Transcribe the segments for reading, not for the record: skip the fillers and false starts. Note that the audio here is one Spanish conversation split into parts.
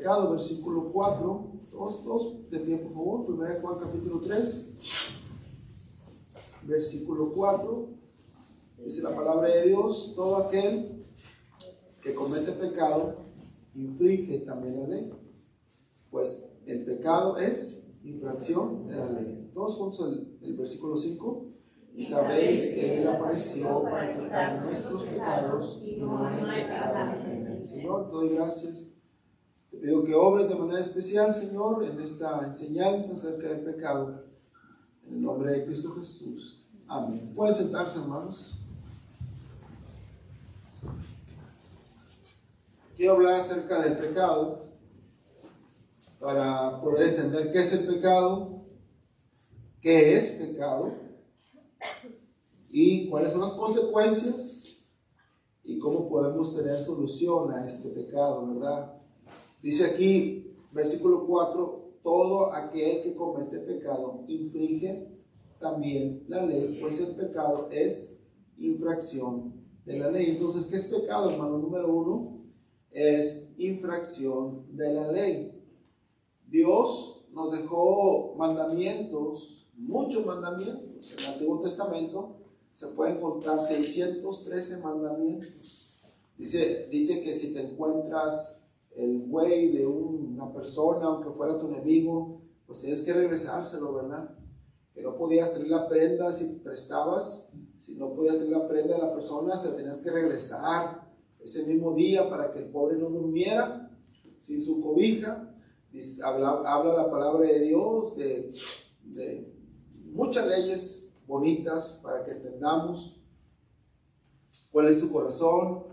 pecado, versículo 4. Todos de pie, por favor. 1 Juan capítulo 3, versículo 4. Dice la palabra de Dios: todo aquel que comete pecado infringe también la ley, pues el pecado es infracción de la ley. Todos juntos el versículo 5. Y sabéis que Él apareció para quitar nuestros pecados y no hay pecado en Él. Señor, te doy gracias. Te pido que obres de manera especial, Señor, en esta enseñanza acerca del pecado. En el nombre de Cristo Jesús. Amén. Pueden sentarse, hermanos. Quiero hablar acerca del pecado para poder entender qué es el pecado, qué es pecado y cuáles son las consecuencias y cómo podemos tener solución a este pecado, ¿verdad? Dice aquí, versículo 4, todo aquel que comete pecado infringe también la ley, pues el pecado es infracción de la ley. Entonces, ¿qué es pecado, hermano? Número 1, es infracción de la ley. Dios nos dejó mandamientos, muchos mandamientos. En el Antiguo Testamento se pueden contar 613 mandamientos. Dice que si te encuentras el buey de una persona, aunque fuera tu enemigo, pues tienes que regresárselo, ¿verdad? Que no podías tener la prenda si prestabas, si no podías tener la prenda de la persona, se tenías que regresar ese mismo día para que el pobre no durmiera sin su cobija. Habla la palabra de Dios de muchas leyes bonitas para que entendamos cuál es su corazón.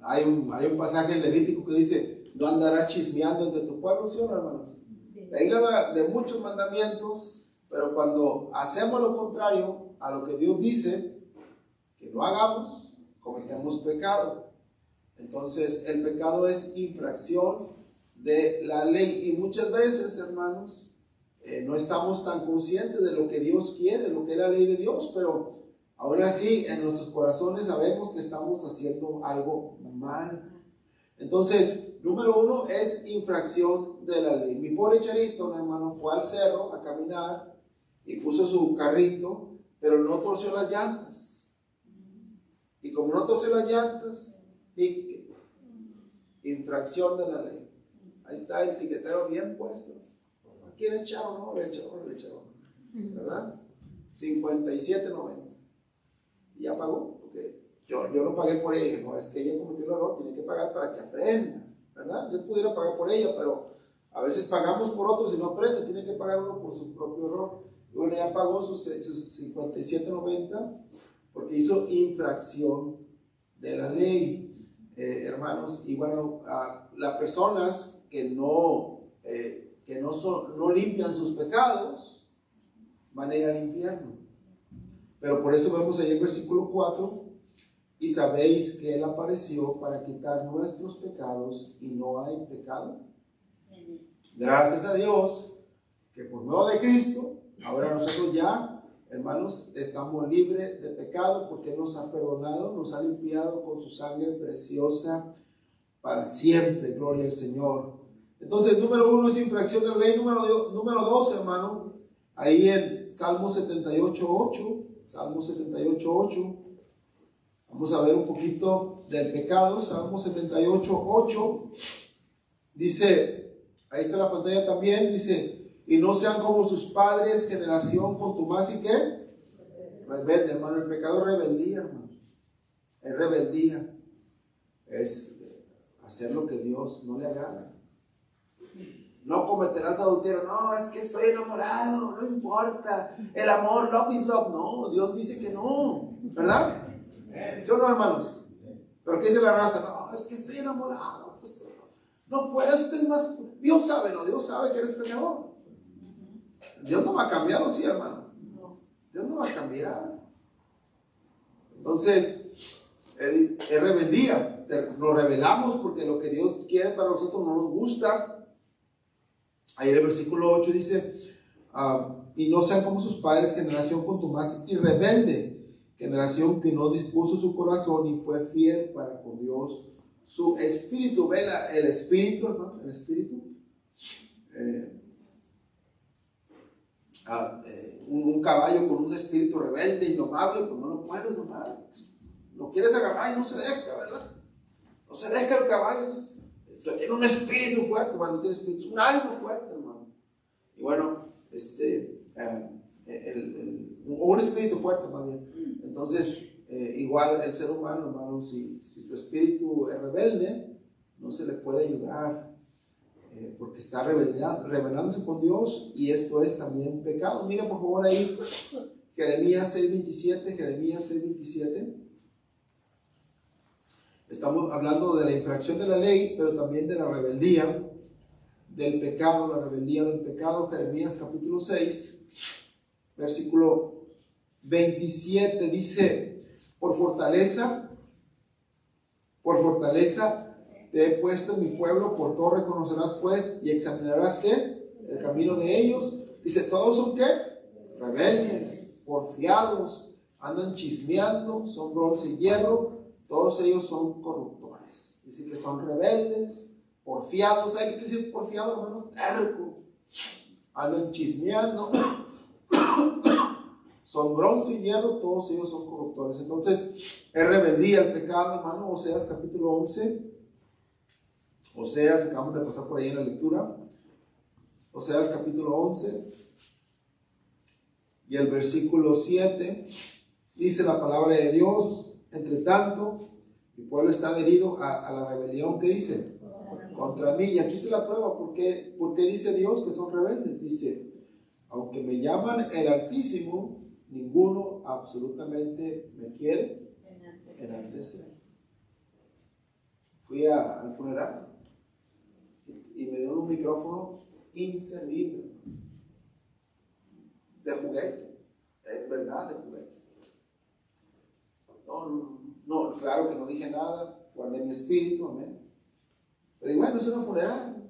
Hay un pasaje en Levítico que dice: no andarás chismeando entre tu pueblo, ¿sí o no, hermanos? La Biblia habla de muchos mandamientos, pero cuando hacemos lo contrario a lo que Dios dice que no hagamos, cometemos pecado. Entonces el pecado es infracción de la ley, y muchas veces, hermanos, no estamos tan conscientes de lo que Dios quiere, lo que es la ley de Dios, pero aún así en nuestros corazones sabemos que estamos haciendo algo mal. Entonces, número 1 es infracción de la ley. Mi pobre Charito, hermano, fue al cerro a caminar y puso su carrito, pero no torció las llantas. Y como no torció las llantas, infracción de la ley. Ahí está el tiquetero bien puesto. ¿A quién echaron? No, le echaron, ¿verdad? 57.90. Y ya pagó, porque yo no pagué por ella. Dije, no, es que ella cometió el error, tiene que pagar para que aprenda, ¿verdad? Yo pudiera pagar por ella, pero a veces pagamos por otros y no aprende, tiene que pagar uno por su propio error. Y bueno, ya pagó sus 57.90 porque hizo infracción de la ley. Hermanos, y bueno, las personas que no limpian sus pecados van a ir al infierno. Pero por eso vemos ahí el versículo 4: y sabéis que Él apareció para quitar nuestros pecados y no hay pecado. Gracias a Dios que por medio de Cristo, ahora nosotros ya, hermanos, estamos libres de pecado, porque Él nos ha perdonado, nos ha limpiado con su sangre preciosa para siempre. Gloria al Señor. Entonces, número 1 es infracción de la ley. Número 2, hermano, ahí en Salmo 78.8. Salmo 78.8. Vamos a ver un poquito del pecado. Salmo 78.8. Dice, ahí está la pantalla también, dice: y no sean como sus padres, generación contumaz y ¿qué? Rebelde, hermano. El pecado es rebeldía, hermano. Es rebeldía. Es hacer lo que Dios no le agrada. No cometerás adulterio. No, es que estoy enamorado, no importa. El amor, love is love. No, Dios dice que no, ¿verdad? ¿Sí o no, hermanos? Pero ¿qué dice la raza? No, es que estoy enamorado. Pues, no puedes, usted es más. Dios sabe, no, Dios sabe que eres pecador. Dios no va a cambiar, ¿o sí, hermano? Dios no va a cambiar. Entonces, es rebeldía. Nos rebelamos porque lo que Dios quiere para nosotros no nos gusta. Ahí en el versículo 8 dice: y no sean como sus padres, generación contumaz y rebelde, generación que no dispuso su corazón y fue fiel para con Dios su espíritu, ve el espíritu, hermano, el espíritu. Un caballo con un espíritu rebelde, indomable, pues no lo puedes domar. Lo quieres agarrar y no se deja, ¿verdad? No se deja el caballo. Tiene un espíritu fuerte, bueno, no tiene espíritu, un alma fuerte, hermano. Y bueno, un espíritu fuerte más bien. Entonces, igual el ser humano, hermano, si su espíritu es rebelde, no se le puede ayudar, porque está rebelándose con Dios, y esto es también pecado. Mira por favor ahí Jeremías 6:27. Estamos hablando de la infracción de la ley, pero también de la rebeldía del pecado, la rebeldía del pecado. Jeremías capítulo 6, versículo 27 dice: por fortaleza te he puesto en mi pueblo, por torre conocerás pues y examinarás ¿qué? El camino de ellos. Dice, todos son ¿qué? Rebeldes, porfiados, andan chismeando, son bronce y hierro, todos ellos son corruptores. Dice que son rebeldes, porfiados. ¿Sabe qué quiere decir porfiado, hermano? Terco. Andan chismeando, son bronce y hierro, todos ellos son corruptores. Entonces, es rebeldía el pecado, hermano. Oseas capítulo 11. Oseas, acabamos de pasar por ahí en la lectura. Oseas capítulo 11 y el versículo 7 dice la palabra de Dios: entre tanto, mi pueblo está adherido a la rebelión. ¿Qué dice? Contra mí. Y aquí se la prueba. ¿Por qué dice Dios que son rebeldes? Dice, aunque me llaman el Altísimo, ninguno absolutamente me quiere enaltecer. Fui al funeral y me dieron un micrófono inservible, de juguete, es verdad, de juguete. No, claro que no dije nada, guardé mi espíritu, amén. Pero bueno, es una funeral,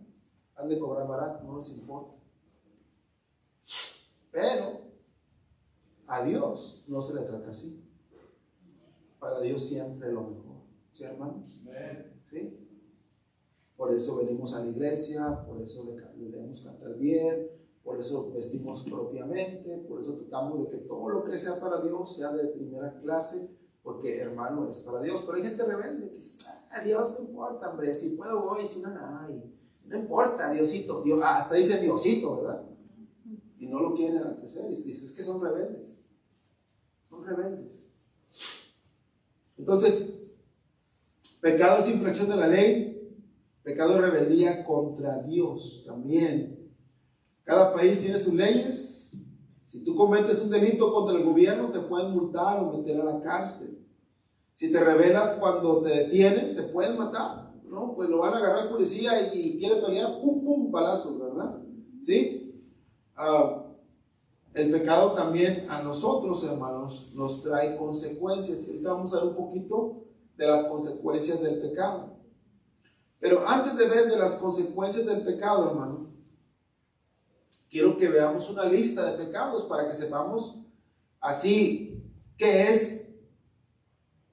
han de cobrar barato, no les importa. Pero a Dios no se le trata así. Para Dios siempre lo mejor. ¿Sí, hermano? ¿Sí? Por eso venimos a la iglesia, por eso le debemos cantar bien, por eso vestimos propiamente, por eso tratamos de que todo lo que sea para Dios sea de primera clase, porque hermano es para Dios. Pero hay gente rebelde que dice, a Dios no importa, hombre, si puedo voy, si no, no importa, Diosito, Dios, hasta dice Diosito, ¿verdad? Y no lo quieren enaltecer, y dice, es que son rebeldes. Entonces, pecado es infracción de la ley. Pecado de rebeldía contra Dios también. Cada país tiene sus leyes. Si tú cometes un delito contra el gobierno, te pueden multar o meter a la cárcel. Si te rebelas cuando te detienen, te pueden matar, ¿no? Pues lo van a agarrar policía y quiere pelear, pum, pum, balazos, ¿verdad? ¿Sí? El pecado también a nosotros, hermanos, nos trae consecuencias. Ahorita vamos a ver un poquito de las consecuencias del pecado. Pero antes de ver de las consecuencias del pecado, hermano, quiero que veamos una lista de pecados para que sepamos así qué es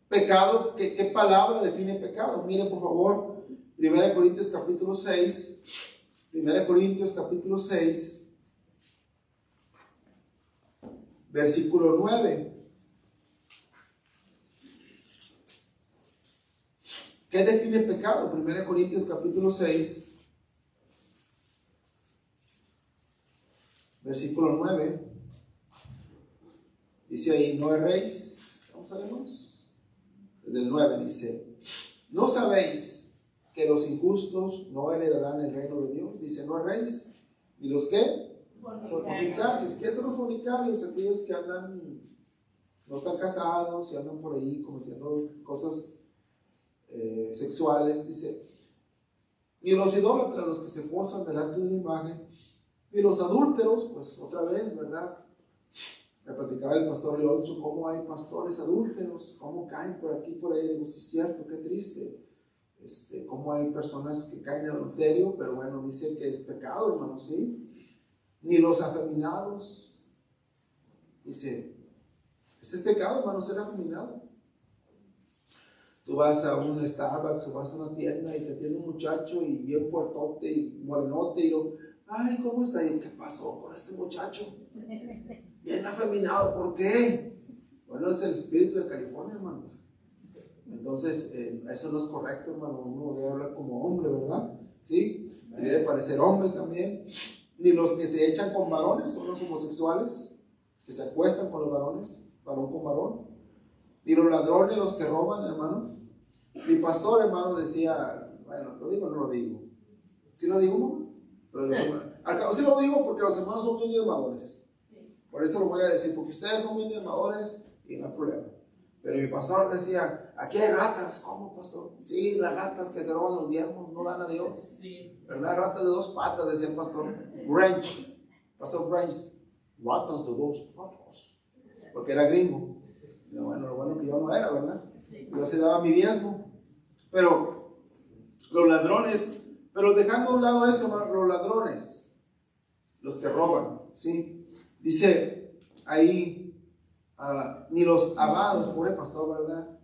pecado, qué palabra define pecado. Miren por favor 1 Corintios capítulo 6, 1 Corintios capítulo 6, versículo 9. ¿Qué define pecado? 1 Corintios capítulo 6, versículo 9. Dice ahí, no erréis. Vamos a vernos. Desde el 9 dice, ¿no sabéis que los injustos no heredarán el reino de Dios? Dice, no erréis. ¿Y los qué? Fornicarios. ¿Qué son los fornicarios? Aquellos que andan, no están casados y andan por ahí cometiendo cosas sexuales. Dice, ni los idólatras, los que se posan delante de una imagen, ni los adúlteros. Pues otra vez, ¿verdad? Me platicaba el pastor Leoncho cómo hay pastores adúlteros, cómo caen por aquí, por ahí. Digo, sí es cierto, qué triste. Cómo hay personas que caen en adulterio, pero bueno, dice que es pecado, hermano, ¿sí? Ni los afeminados. Dice, este es pecado, hermano, ser afeminado. Tú vas a un Starbucks o vas a una tienda y te atiende un muchacho y bien fuertote y morenote y lo, ay, ¿cómo está? ¿Y qué pasó con este muchacho? Bien afeminado, ¿por qué? Bueno, es el espíritu de California, hermano. Entonces, eso no es correcto, hermano. Uno debe hablar como hombre, ¿verdad? ¿Sí? Y debe parecer hombre también. Ni los que se echan con varones son los homosexuales, que se acuestan con los varones, varón con varón. Ni los ladrones, los que roban, hermano. Mi pastor, hermano, decía, bueno, ¿lo digo o no lo digo? ¿Sí lo digo, mamá? Pero al cabo sí lo digo porque los hermanos son bien diezmadores. Por eso lo voy a decir, porque ustedes son bien diezmadores y no hay problema. Pero mi pastor decía, aquí hay ratas. ¿Cómo, pastor? Sí, las ratas que se roban los diezmos no dan a Dios. Sí. ¿Verdad? Ratas de 2 patas, decía el pastor. Branch. Pastor Branch. Ratas de 2 patas. Porque era gringo. Pero bueno, lo bueno que yo no era, ¿verdad? Yo se daba mi diezmo. Pero los ladrones, pero dejando a un lado eso, hermano, los ladrones, los que roban, ¿sí? Dice ahí, ni los avaros, pobre pastor, ¿verdad?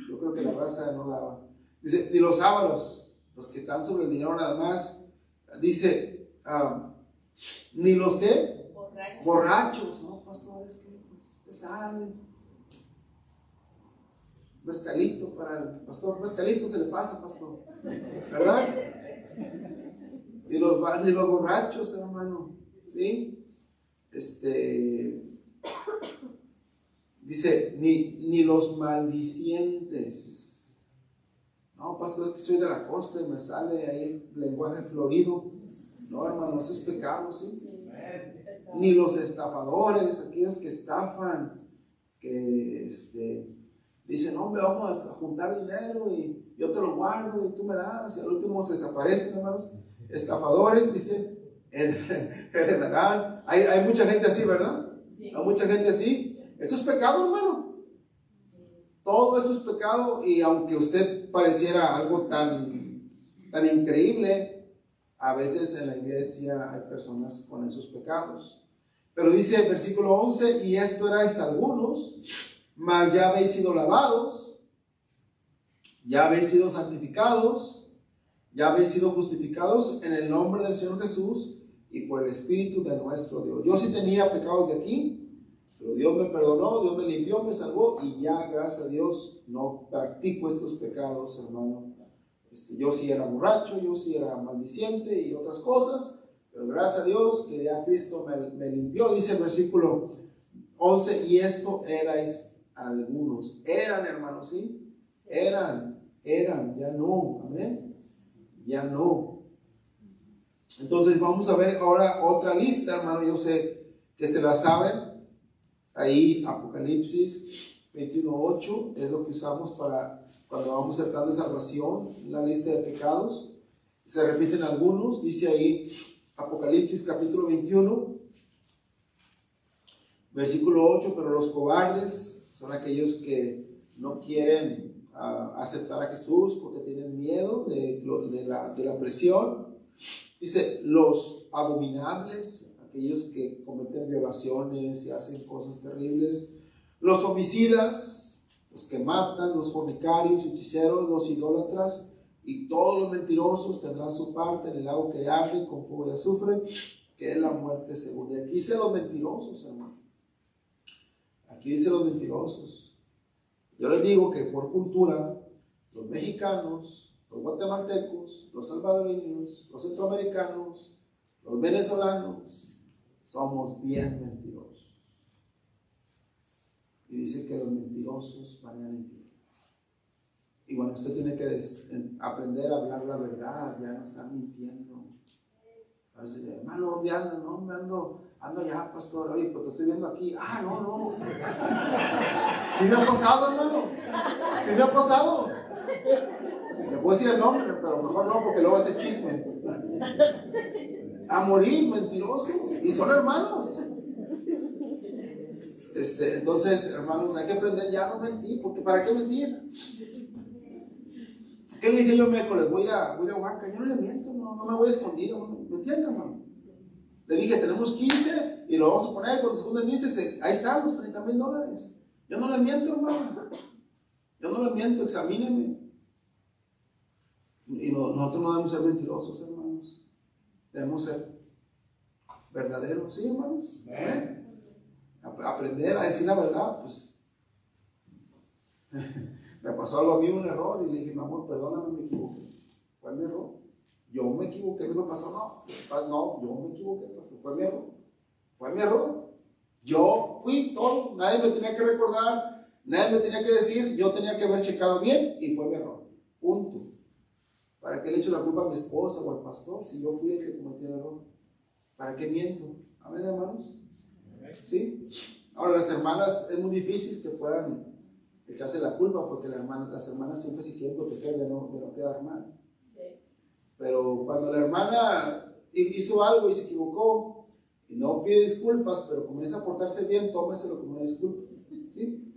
Yo creo que la raza no daba. Dice, ni los ávaros, los que están sobre el dinero nada más. Dice, ni los que borrachos, no, pastor, es que usted sabe. Mezcalito para el pastor, mezcalito se le pasa, pastor, ¿verdad? Ni los borrachos, hermano, ¿sí? Dice, ni los maldicientes. No, pastor, es que soy de la costa y me sale ahí el lenguaje florido. No, hermano, eso es pecado, ¿sí? Ni los estafadores, aquellos que estafan, que dicen, hombre, vamos a juntar dinero y yo te lo guardo y tú me das, y al último se desaparecen, hermanos. Estafadores, dice, heredarán. Hay mucha gente así, ¿verdad? Sí. Hay mucha gente así. Eso es pecado, hermano. Todo eso es pecado, y aunque usted pareciera algo tan increíble, a veces en la iglesia hay personas con esos pecados. Pero dice el versículo 11, y esto erais algunos, mas ya habéis sido lavados, ya habéis sido santificados, ya habéis sido justificados en el nombre del Señor Jesús y por el Espíritu de nuestro Dios. Yo sí tenía pecados de aquí, pero Dios me perdonó, Dios me limpió, me salvó, y ya, gracias a Dios, no practico estos pecados, hermano. Yo sí era borracho, yo sí era maldiciente y otras cosas, pero gracias a Dios que ya Cristo me limpió. Dice el versículo 11, y esto erais algunos. Eran, hermanos, ¿sí? Eran, ya no, amén, ya no. Entonces vamos a ver ahora otra lista, hermano. Yo sé que se la saben. Ahí Apocalipsis 21:8 es lo que usamos para cuando vamos al plan de salvación, la lista de pecados. Se repiten algunos. Dice ahí Apocalipsis capítulo 21 versículo 8, pero los cobardes son aquellos que no quieren aceptar a Jesús porque tienen miedo de la presión. Dice, los abominables, aquellos que cometen violaciones y hacen cosas terribles. Los homicidas, los que matan, los fornicarios, hechiceros, los idólatras y todos los mentirosos tendrán su parte en el lago que arde con fuego y azufre, que es la muerte segunda. Y aquí dice los mentirosos, hermano. Aquí dice los mentirosos. Yo les digo que por cultura, los mexicanos, los guatemaltecos, los salvadoreños, los centroamericanos, los venezolanos, somos bien mentirosos. Y dice que los mentirosos van al infierno. Y bueno, usted tiene que aprender a hablar la verdad, ya no estar mintiendo. A veces, hermano, ¿dónde andas? No, me ando allá, pastor. Oye, pues te estoy viendo aquí. Ah, no. ¿Sí me ha pasado, hermano? ¿Sí me ha pasado? Le puedo decir el nombre, pero mejor no, porque luego hace chisme. A morir, mentirosos. Y son hermanos. Entonces, hermanos, hay que aprender ya a no mentir, porque ¿para qué mentir? ¿Qué le dije yo a miércoles? Voy a ir a Huanca. Yo no le miento, no me voy escondido. ¿Me entiendes, hermano? Le dije, tenemos 15 y lo vamos a poner cuando se junten 15. Ahí están los $30,000. Yo no le miento, hermano. Yo no le miento, examíneme. Y nosotros no debemos ser mentirosos, hermanos. Debemos ser verdaderos, ¿sí, hermanos? Amén. Aprender a decir la verdad, pues. Me pasó algo a mí, un error, y le dije, mi amor, perdóname, me equivoqué. Fue mi error. Yo me equivoqué. Me dijo el pastor, no, yo me equivoqué, pastor. Fue mi error. Fue mi error. Yo fui todo. Nadie me tenía que recordar, nadie me tenía que decir. Yo tenía que haber checado bien y fue mi error. Punto. ¿Para qué le echo la culpa a mi esposa o al pastor si yo fui el que cometió el error? ¿Para qué miento? Amén, hermanos. ¿Sí? Ahora, las hermanas, es muy difícil que puedan echarse la culpa porque las hermanas siempre se quieren proteger de no quedar mal. Sí. Pero cuando la hermana hizo algo y se equivocó y no pide disculpas, pero comienza a portarse bien, tómeselo como una disculpa. ¿Sí?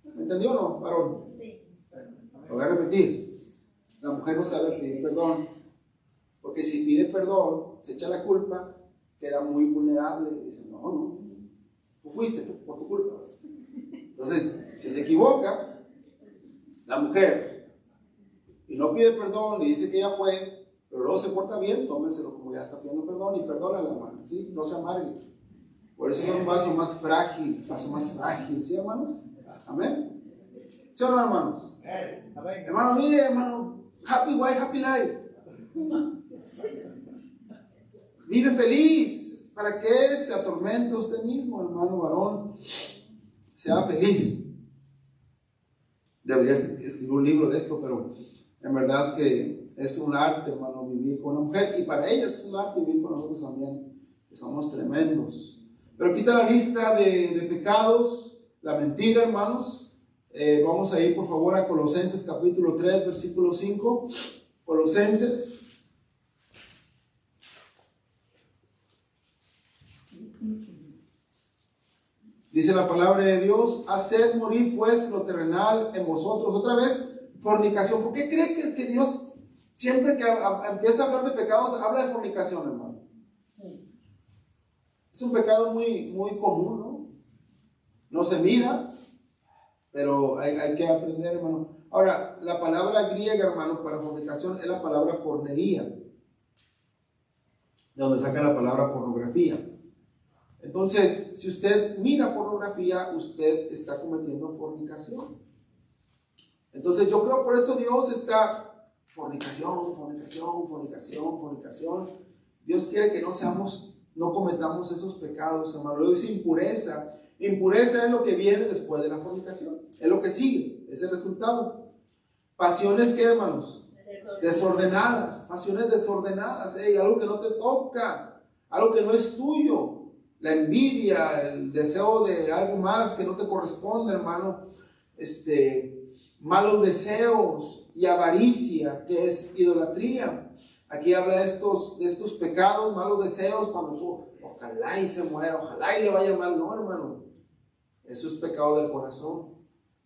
¿Me entendió o no, varón? Sí. Lo voy a repetir. La mujer no sabe pedir perdón, porque si pide perdón, se echa la culpa, queda muy vulnerable y dice, no, tú fuiste por tu culpa. Entonces, si se equivoca la mujer y no pide perdón y dice que ya fue, pero luego se porta bien, tómenselo como ya está pidiendo perdón y perdónala, hermano, ¿sí? No se amargue. Por eso es un vaso más frágil, ¿sí, hermanos? Amén. ¿Sí o no, hermanos? Hermano, mire, hermano, happy wife, happy life. Vive feliz. ¿Para qué se atormenta usted mismo, hermano varón? Sea feliz. Debería escribir un libro de esto, pero en verdad que es un arte, hermano, vivir con una mujer. Y para ella es un arte vivir con nosotros también, que somos tremendos. Pero aquí está la lista de pecados, la mentira, hermanos. Vamos a ir por favor a Colosenses capítulo 3, versículo 5. Colosenses. Dice la palabra de Dios, haced morir pues lo terrenal en vosotros. Otra vez, fornicación. ¿Por qué cree que Dios siempre que empieza a hablar de pecados, habla de fornicación, hermano? Es un pecado muy, muy común, ¿no? No se mira, pero hay que aprender, hermano. Ahora, la palabra griega, hermano, para fornicación es la palabra porneía, de donde saca la palabra pornografía. Entonces, si usted mira pornografía, usted está cometiendo fornicación. Entonces, yo creo por eso Dios está fornicación. Dios quiere que no cometamos esos pecados, hermano. Luego dice impureza. Impureza es lo que viene después de la fornicación. Es lo que sigue, es el resultado. Pasiones, ¿qué, hermanos? Desordenadas. Pasiones desordenadas, algo que no te toca, algo que no es tuyo. La envidia, el deseo de algo más que no te corresponde, hermano. Malos deseos y avaricia, que es idolatría. Aquí habla de estos pecados, malos deseos, cuando tú, ojalá y se muera, ojalá y le vaya mal. No, hermano. Eso es pecado del corazón.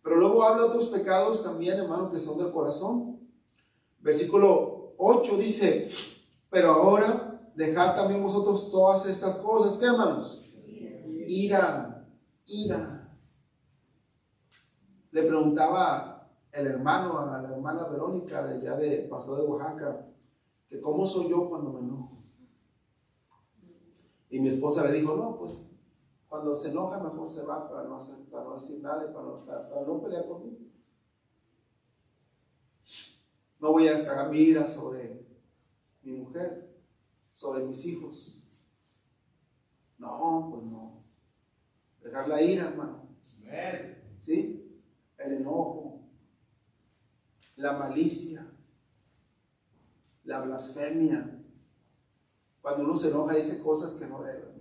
Pero luego habla de otros pecados también, hermano, que son del corazón. Versículo 8 dice, pero ahora dejad también vosotros todas estas cosas. ¿Qué, hermanos? Ira. Le preguntaba el hermano a la hermana Verónica de allá de Pastor de Oaxaca, que cómo soy yo cuando me enojo. Y mi esposa le dijo, no, pues cuando se enoja mejor se va para no decir nada y para no pelear conmigo. No voy a descargar mi ira sobre mi mujer, sobre mis hijos. No, pues no. Dejar la ira, hermano. ¿Sí? El enojo, la malicia, la blasfemia. Cuando uno se enoja dice cosas que no debe, hermano.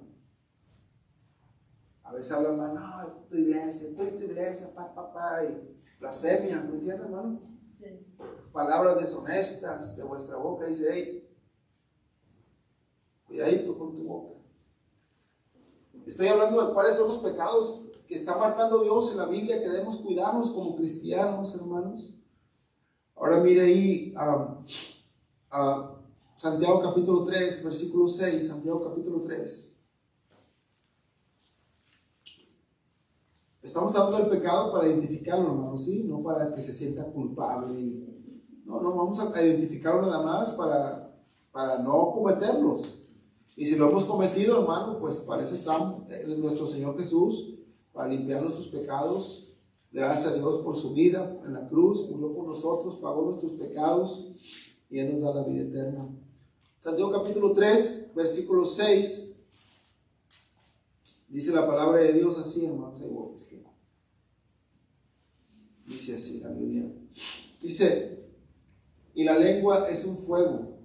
A veces hablan mal, no, tu iglesia, y blasfemia, ¿me entiendes, hermano? Sí. Palabras deshonestas de vuestra boca, dice, hey, cuidadito con tu boca. Estoy hablando de cuáles son los pecados que está marcando Dios en la Biblia, que debemos cuidarnos como cristianos, hermanos. Ahora mire ahí a Santiago capítulo 3, versículo 6, Santiago capítulo 3. Estamos hablando del pecado para identificarlo, hermano, ¿sí? No para que se sienta culpable. No, vamos a identificarlo nada más para no cometerlos. Y si lo hemos cometido, hermano, pues para eso está nuestro Señor Jesús, para limpiar nuestros pecados. Gracias a Dios por su vida en la cruz, murió por nosotros, pagó nuestros pecados y Él nos da la vida eterna. Santiago capítulo 3, versículo 6, dice la palabra de Dios así, hermanos. Dice así la Biblia. Dice, y la lengua es un fuego,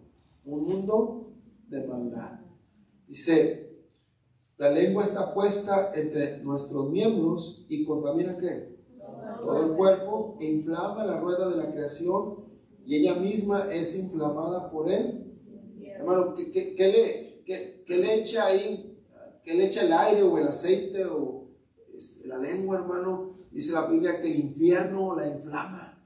un mundo de maldad. Dice, la lengua está puesta entre nuestros miembros y contamina ¿qué? Todo el cuerpo, e inflama la rueda de la creación y ella misma es inflamada por él. Hermano, ¿qué le echa ahí? ¿Qué le echa el aire o el aceite o la lengua, hermano? Dice la Biblia que el infierno la inflama.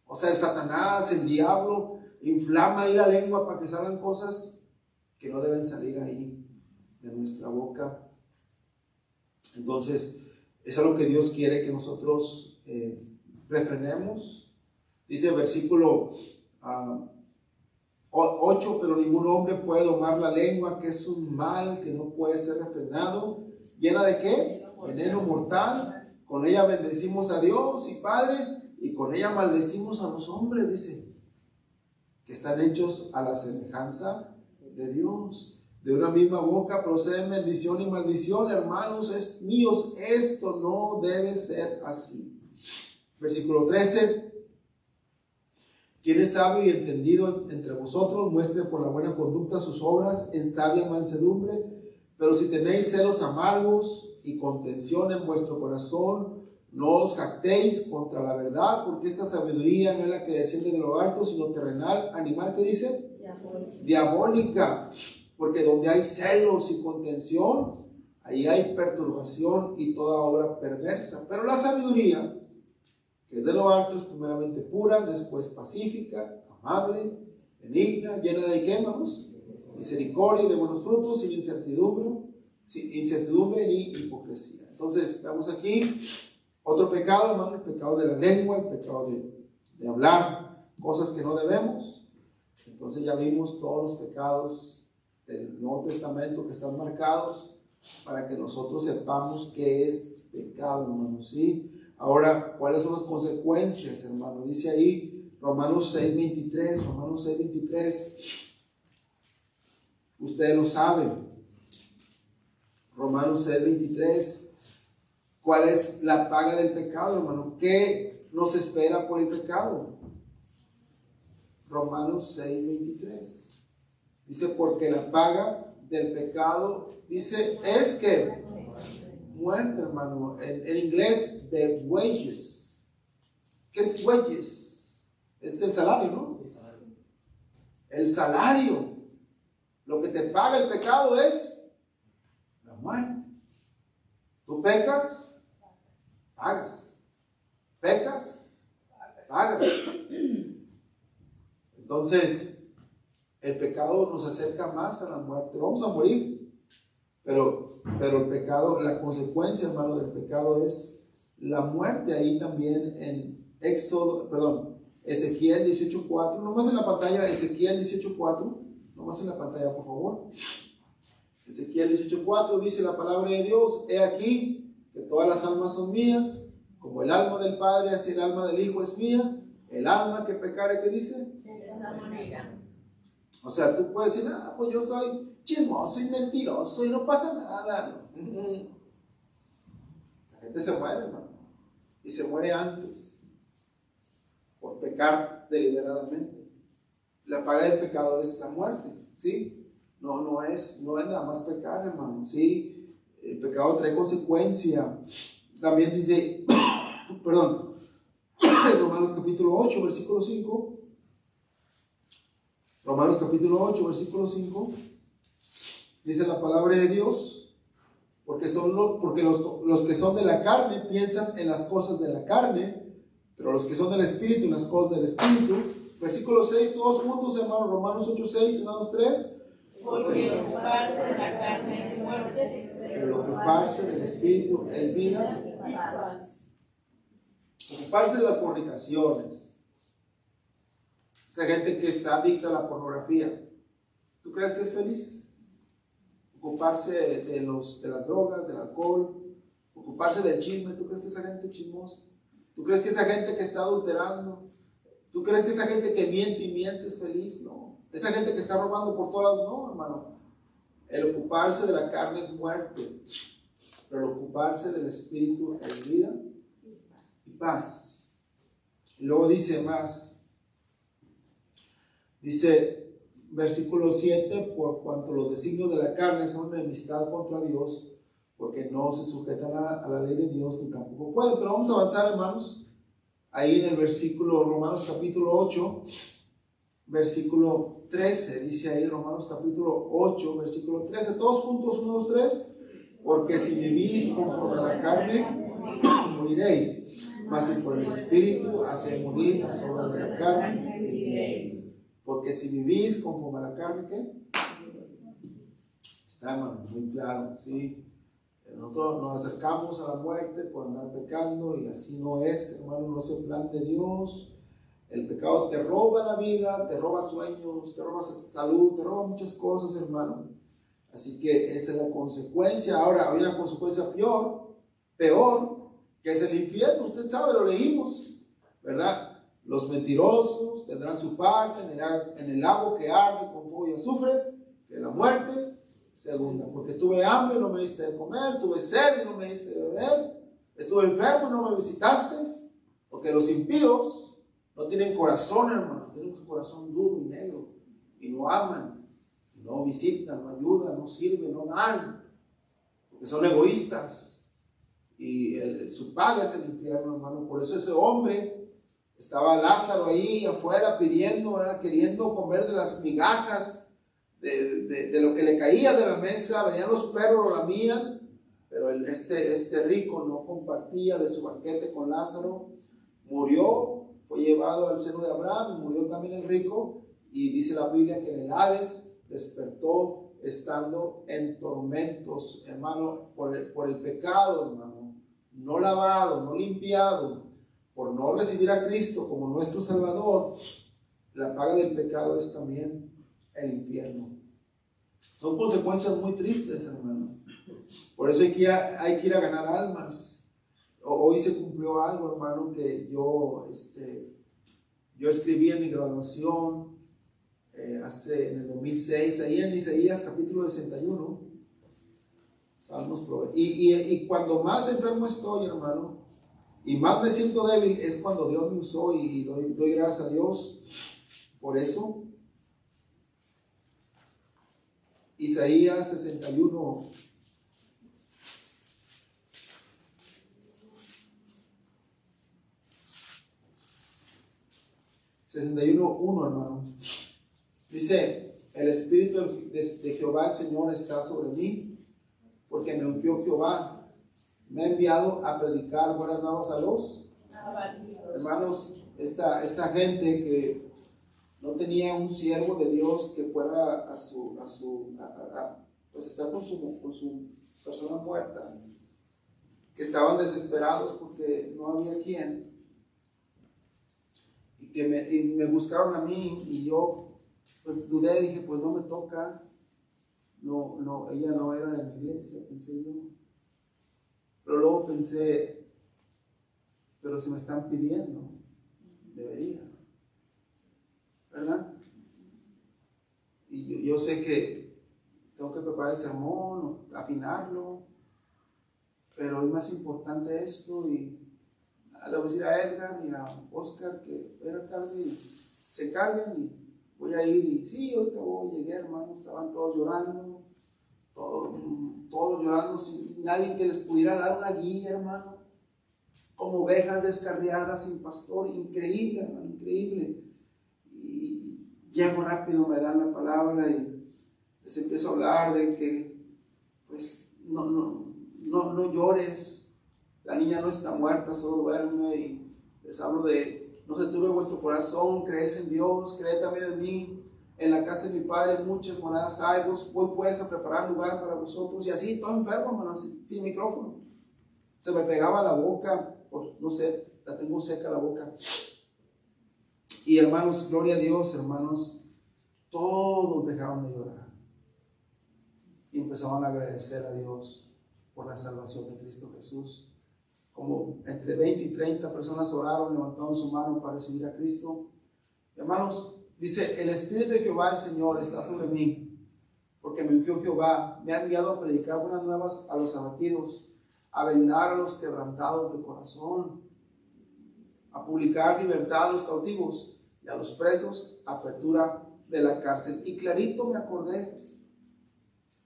O sea, el Satanás, el diablo, inflama ahí la lengua para que salgan cosas que no deben salir ahí de nuestra boca. Entonces, eso es lo que Dios quiere que nosotros refrenemos. Dice el versículo 8, pero ningún hombre puede domar la lengua, que es un mal que no puede ser refrenado. ¿Llena de qué? Veneno mortal. Con ella bendecimos a Dios y Padre, y con ella maldecimos a los hombres, dice, que están hechos a la semejanza de Dios. De una misma boca proceden bendición y maldición. Hermanos míos, esto no debe ser así. Versículo 13. Quien es sabio y entendido entre vosotros, muestre por la buena conducta sus obras en sabia mansedumbre. Pero si tenéis celos amargos y contención en vuestro corazón, no os jactéis contra la verdad, porque esta sabiduría no es la que desciende de lo alto, sino terrenal, animal, ¿qué dice? Diabólica. Porque donde hay celos y contención, ahí hay perturbación y toda obra perversa. Pero la sabiduría, que es de lo alto, es primeramente pura, después pacífica, amable, benigna, llena de ¿qué, hermanos? Misericordia y de buenos frutos, sin incertidumbre ni hipocresía. Entonces, veamos aquí otro pecado, hermano, el pecado de la lengua, el pecado de hablar cosas que no debemos. Entonces ya vimos todos los pecados del Nuevo Testamento que están marcados para que nosotros sepamos qué es pecado, hermano, ¿sí? Ahora, ¿cuáles son las consecuencias, hermano? Dice ahí Romanos 6:23. Ustedes lo saben. Romanos 6:23. ¿Cuál es la paga del pecado, hermano? ¿Qué nos espera por el pecado? Romanos 6:23. Dice, porque la paga del pecado, dice, es que muerte, hermano. En inglés, the wages. ¿Qué es wages? Es el salario, ¿no? El salario. Lo que te paga el pecado es la muerte. Tú pecas, pagas. Pecas, pagas. Entonces, el pecado nos acerca más a la muerte. Vamos a morir, pero el pecado, la consecuencia, hermano, del pecado es la muerte. Ahí también en Ezequiel 18:4, nomás en la pantalla, Ezequiel 18:4, nomás en la pantalla, por favor. Ezequiel 18:4 dice la palabra de Dios: he aquí que todas las almas son mías, como el alma del Padre, así el alma del Hijo es mía. El alma que pecare, ¿qué dice? Esa morirá. O sea, tú puedes decir, pues yo soy chismoso y mentiroso y no pasa nada. La gente se muere, hermano, y se muere antes por pecar deliberadamente. La paga del pecado es la muerte, ¿sí? No es nada más pecar, hermano, ¿sí? El pecado trae consecuencia. También dice, Romanos capítulo 8, versículo 5. Romanos capítulo 8, versículo 5. Dice la palabra de Dios: porque los que son de la carne piensan en las cosas de la carne, pero los que son del Espíritu en las cosas del Espíritu. Versículo 6, todos juntos, hermanos. Romanos 8, 6, 1, 2, 3. Porque ocuparse de la carne es muerte, pero el ocuparse del Espíritu es vida Ocuparse de las fornicaciones. Esa gente que está adicta a la pornografía, ¿tú crees que es feliz? Ocuparse de las drogas, del alcohol, ocuparse del chisme, ¿tú crees que esa gente es chismosa? ¿Tú crees que esa gente que está adulterando? ¿Tú crees que esa gente que miente y miente es feliz? No. Esa gente que está robando por todos lados, no, hermano. El ocuparse de la carne es muerte, pero el ocuparse del espíritu es vida y paz. Y luego dice más, dice versículo 7, por cuanto los designios de la carne son enemistad contra Dios, porque no se sujetan a la ley de Dios, ni tampoco pueden. Pero vamos a avanzar, hermanos, ahí en el versículo, Romanos capítulo 8, versículo 13, dice ahí Romanos capítulo 8, versículo 13, todos juntos, 1, 2, 3, porque si vivís conforme a la carne, moriréis, mas si por el Espíritu hace morir las obras de la carne, viviréis. Porque si vivís conforme a la carne, ¿qué? Está, hermano, muy claro, ¿sí? Nosotros nos acercamos a la muerte por andar pecando y así no es, hermano, no es el plan de Dios. El pecado te roba la vida, te roba sueños, te roba salud, te roba muchas cosas, hermano. Así que esa es la consecuencia. Ahora hay una consecuencia peor, que es el infierno. Usted sabe, lo leímos, ¿verdad? Los mentirosos tendrán su parte en el lago que arde con fuego y azufre, que es la muerte segunda. Porque tuve hambre y no me diste de comer, tuve sed y no me diste de beber, estuve enfermo y no me visitaste. Porque los impíos no tienen corazón, hermano, tienen un corazón duro y negro, y no aman, y no visitan, no ayudan, no sirven, no dan, porque son egoístas, y su paga es el infierno, hermano. Por eso ese hombre, estaba Lázaro ahí afuera pidiendo, ¿verdad? Queriendo comer de las migajas, de lo que le caía de la mesa. Venían los perros, lo lamían, pero este rico no compartía de su banquete con Lázaro. Murió, fue llevado al seno de Abraham, y murió también el rico, y dice la Biblia que en el Hades despertó estando en tormentos, hermano, por el pecado, hermano, no lavado, no limpiado, por no recibir a Cristo como nuestro Salvador. La paga del pecado es también el infierno. Son consecuencias muy tristes, hermano. Por eso hay que ir a ganar almas. Hoy se cumplió algo, hermano, que yo escribí en mi graduación en el 2006, ahí en Isaías capítulo 61, Salmos, y cuando más enfermo estoy, hermano, y más me siento débil, es cuando Dios me usó, y doy gracias a Dios por eso. Isaías 61, hermano. Dice, el Espíritu de Jehová el Señor está sobre mí, porque me ungió Jehová, me ha enviado a predicar buenas nuevas a los hermanos. Esta gente que no tenía un siervo de Dios que fuera pues estar con su persona muerta, que estaban desesperados porque no había quien, y me buscaron a mí, y yo pues dudé, dije, pues no me toca, no, ella no era de mi iglesia, pensé yo. Pero luego pensé, pero si me están pidiendo, debería, ¿verdad? Y yo sé que tengo que preparar el sermón, afinarlo, pero es más importante esto. Y le voy a decir a Edgar y a Oscar que era tarde y se encarguen, y voy a ir. Y sí, ahorita llegué, hermano, estaban todos llorando, todos llorando, sin nadie que les pudiera dar una guía, hermano, como ovejas descarriadas sin pastor. Increíble, hermano, increíble. Y llego rápido, me dan la palabra y les empiezo a hablar de que pues no llores, la niña no está muerta, solo duerme. Y les hablo de, no se turbe vuestro corazón, creéis en Dios, creed también en mí. En la casa de mi Padre muchas moradas hay, voy pues a preparar lugar para vosotros. Y así, todo enfermo, hermano, sin micrófono. se me pegaba la boca, no sé, la tengo seca la boca. Y hermanos, gloria a Dios, hermanos, todos dejaron de llorar y empezaron a agradecer a Dios por la salvación de Cristo Jesús. Como entre 20 y 30 personas oraron, levantaron su mano para recibir a Cristo. Hermanos, dice, el Espíritu de Jehová, el Señor, está sobre mí, porque me ungió Jehová, me ha enviado a predicar buenas nuevas a los abatidos, a vendar a los quebrantados de corazón, a publicar libertad a los cautivos y a los presos, apertura de la cárcel. Y clarito me acordé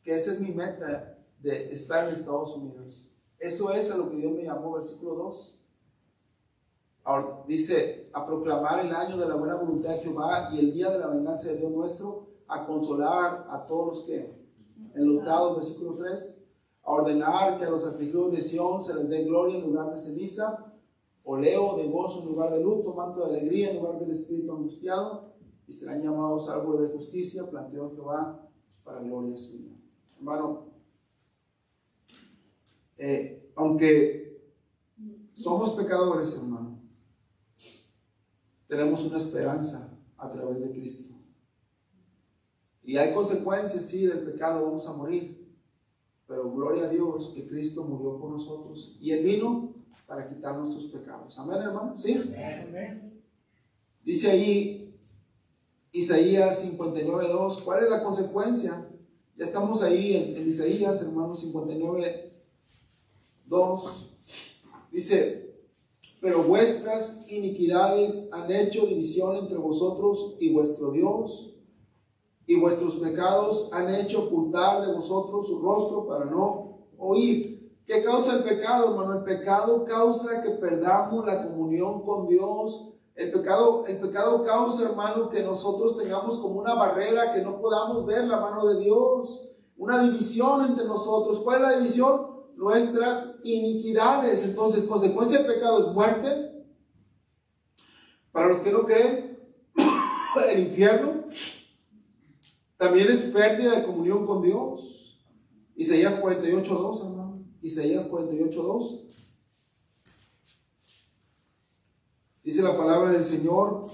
que esa es mi meta de estar en Estados Unidos. Eso es a lo que Dios me llamó, versículo 2. Ahora dice, a proclamar el año de la buena voluntad de Jehová y el día de la venganza de Dios nuestro, a consolar a todos los que enlutados, versículo 3, a ordenar que a los afligidos de Sión se les dé gloria en lugar de ceniza, oleo de gozo en lugar de luto, manto de alegría en lugar del espíritu angustiado, y serán llamados árboles de justicia, planteó Jehová para gloria suya. Hermano, aunque somos pecadores, hermano, tenemos una esperanza a través de Cristo. Y hay consecuencias, sí, del pecado, vamos a morir. Pero gloria a Dios que Cristo murió por nosotros. Y Él vino para quitar nuestros pecados. Amén, hermano. ¿Sí? Amén. Dice ahí Isaías 59:2. ¿Cuál es la consecuencia? Ya estamos ahí en Isaías, hermano, 59:2. Dice, pero vuestras iniquidades han hecho división entre vosotros y vuestro Dios, y vuestros pecados han hecho ocultar de vosotros su rostro para no oír. ¿Qué causa el pecado, hermano? El pecado causa que perdamos la comunión con Dios. El pecado causa, hermano, que nosotros tengamos como una barrera, que no podamos ver la mano de Dios. Una división entre nosotros. ¿Cuál es la división? Nuestras iniquidades. Entonces, consecuencia del pecado es muerte. Para los que no creen, el infierno. También es pérdida de comunión con Dios. Isaías 48:2, hermano. Isaías 48:2. Dice la palabra del Señor.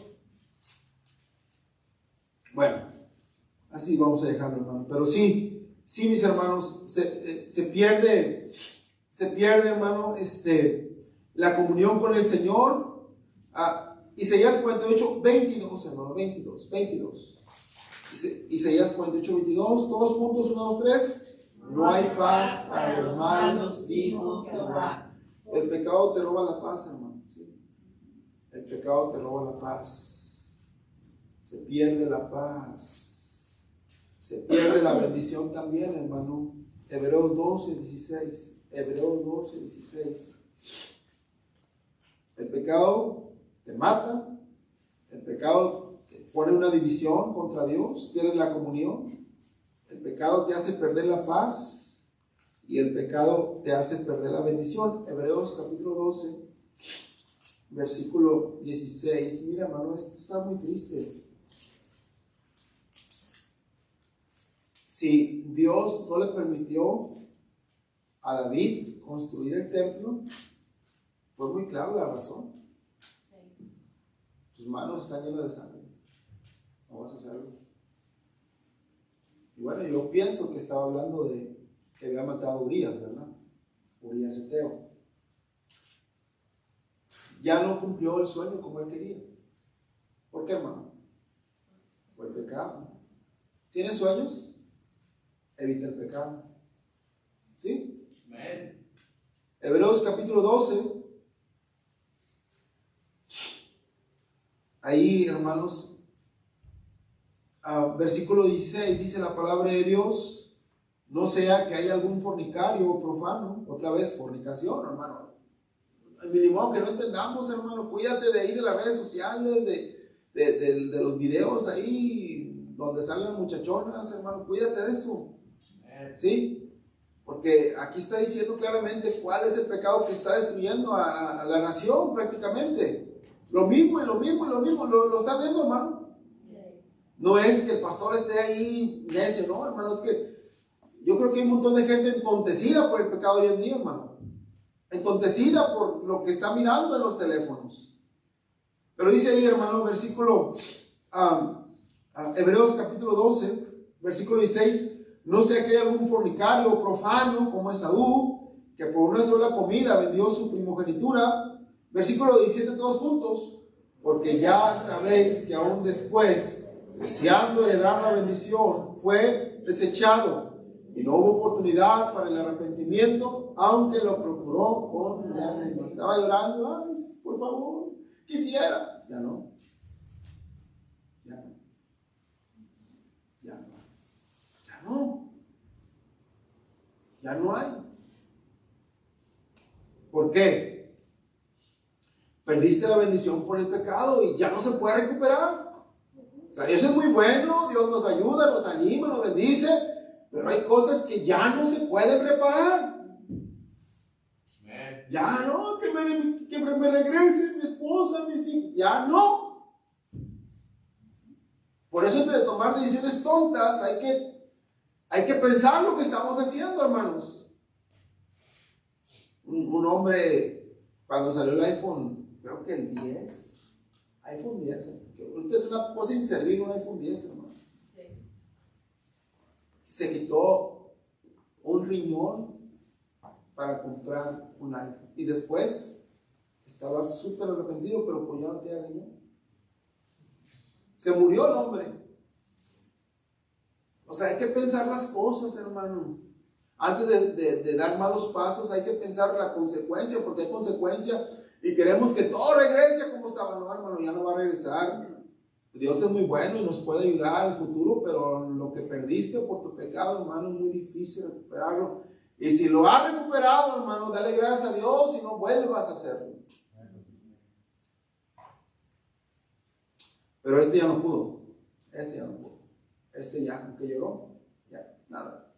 Bueno, así vamos a dejarlo, hermano. Pero sí, mis hermanos, se pierde, hermano, la comunión con el Señor. Isaías 48:22, hermano, 22. Isaías 48:22, todos juntos, 1, 2, 3. No hay paz para los malos, dijo Jehová. El pecado te roba la paz, hermano. ¿Sí? El pecado te roba la paz. Se pierde la paz. Se pierde la bendición también, hermano. Hebreos 12:16. Hebreos 12:16. El pecado te mata. El pecado pone una división contra Dios, pierdes la comunión. El pecado te hace perder la paz y el pecado te hace perder la bendición. Hebreos capítulo 12, versículo 16. Mira, hermano, esto está muy triste. Si Dios no le permitió a David construir el templo, fue muy claro la razón. Tus manos están llenas de sangre. No vas a hacerlo. Y bueno, yo pienso que estaba hablando de que había matado a Urías, ¿verdad? Urías Eteo. Ya no cumplió el sueño como él quería. ¿Por qué, hermano? Por el pecado. ¿Tienes sueños? Evita el pecado. ¿Sí? Amén. Hebreos capítulo 12. Ahí, hermanos, versículo 16, dice la palabra de Dios: no sea que haya algún fornicario o profano. Otra vez, fornicación, hermano. Mínimo que no entendamos, hermano. Cuídate de ahí de las redes sociales, de los videos ahí donde salen muchachonas, hermano. Cuídate de eso. ¿Sí? Porque aquí está diciendo claramente cuál es el pecado que está destruyendo a la nación prácticamente. Lo mismo, lo está viendo, hermano. No es que el pastor esté ahí necio, no, hermano, es que yo creo que hay un montón de gente entontecida por el pecado hoy en día, hermano. entontecida por lo que está mirando en los teléfonos. Pero dice ahí, hermano, versículo Hebreos capítulo 12, versículo 16, no sea que haya algún fornicario o profano como Esaú, que por una sola comida vendió su primogenitura. Versículo 17, todos juntos, porque ya sabéis que aún después, deseando heredar la bendición, fue desechado y no hubo oportunidad para el arrepentimiento, aunque lo procuró con lágrimas. Estaba llorando, ay, por favor, quisiera. Ya no. Ya no. Ya no. Ya no. Ya no hay. ¿Por qué? Perdiste la bendición por el pecado y ya no se puede recuperar. O sea, Dios es muy bueno, Dios nos ayuda, nos anima, nos bendice, pero hay cosas que ya no se pueden reparar. Ya no, que me regrese mi esposa, mis hijos, ya no. Por eso, antes de tomar decisiones tontas, hay que pensar lo que estamos haciendo, hermanos. Un hombre, cuando salió el iPhone, creo que el 10, iPhone 10, que ahorita es una cosa inservible, un iPhone 10, hermano. Sí. Se quitó un riñón para comprar un iPhone. Y después estaba súper arrepentido, pero pues ya no tenía riñón. Se murió el hombre. O sea, hay que pensar las cosas, hermano. Antes de dar malos pasos, hay que pensar la consecuencia, porque hay consecuencia y queremos que todo regrese como estaba. No, hermano, ya no va a regresar. Dios es muy bueno y nos puede ayudar en el futuro, pero lo que perdiste por tu pecado, hermano, es muy difícil recuperarlo. Y si lo has recuperado, hermano, dale gracias a Dios y no vuelvas a hacerlo. Pero este ya no pudo. Este ya no pudo. Este ya, aunque lloró, ya, nada.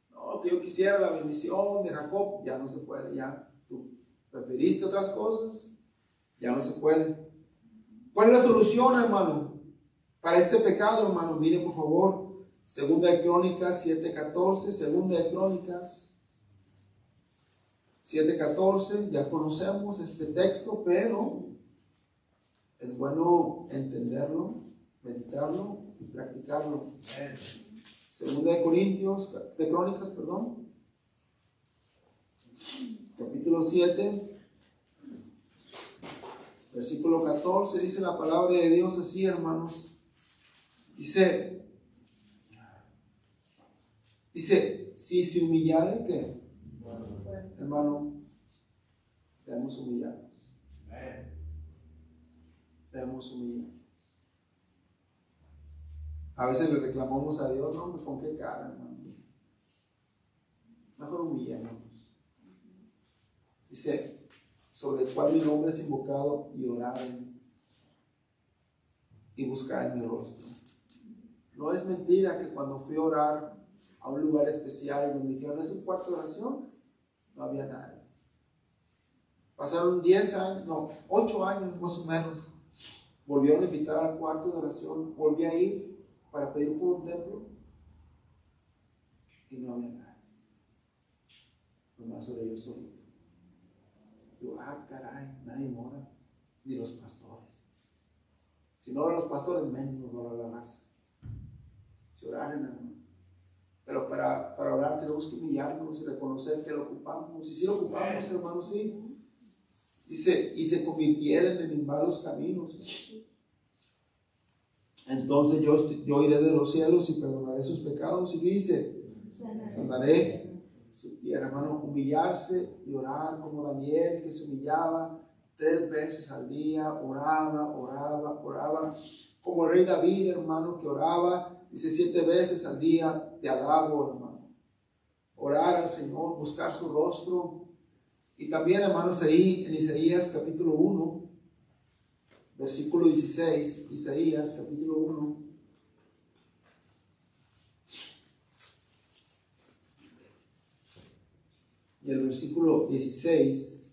No, que yo quisiera la bendición de Jacob, ya no se puede, ya. Tú preferiste otras cosas, ya no se puede. ¿Cuál es la solución, hermano? Para este pecado, hermano, mire por favor, Segunda de Crónicas 7:14, Segunda de Crónicas 7:14, ya conocemos este texto, pero es bueno entenderlo, meditarlo y practicarlo. Segunda de Crónicas, capítulo 7, versículo 14, dice la palabra de Dios así, hermanos. Dice, si se humillare, ¿qué? Hermano, debemos humillarnos. Debemos humillar. A veces le reclamamos a Dios, no, ¿con qué cara, hermano? Mejor humillémonos. Dice, sobre el cual mi nombre es invocado, y oraren y buscaren mi rostro. No es mentira que cuando fui a orar a un lugar especial donde dijeron, ¿es un cuarto de oración? No había nadie. Pasaron 8 años más o menos. Volvieron a invitar al cuarto de oración. Volví a ir para pedir por un templo y no había nadie. Nomás oré yo solito. Digo, caray, nadie ora, ni los pastores. Si no oran los pastores, menos no ora la raza. Si oraran, hermano. Pero para orar tenemos que humillarnos y reconocer que lo ocupamos. Y si lo ocupamos, hermano, sí. Dice, y se convirtieron en mis malos caminos. Entonces yo iré de los cielos y perdonaré sus pecados. Y dice, sanaré su tierra, hermano. Humillarse y orar como Daniel, que se humillaba 3 veces al día, oraba. Como el rey David, hermano, que oraba, dice 7 veces al día, te alabo, hermano. Orar al Señor, buscar su rostro. Y también, hermanos, ahí en Isaías capítulo 1, versículo 16, Isaías capítulo 1. Y el versículo 16,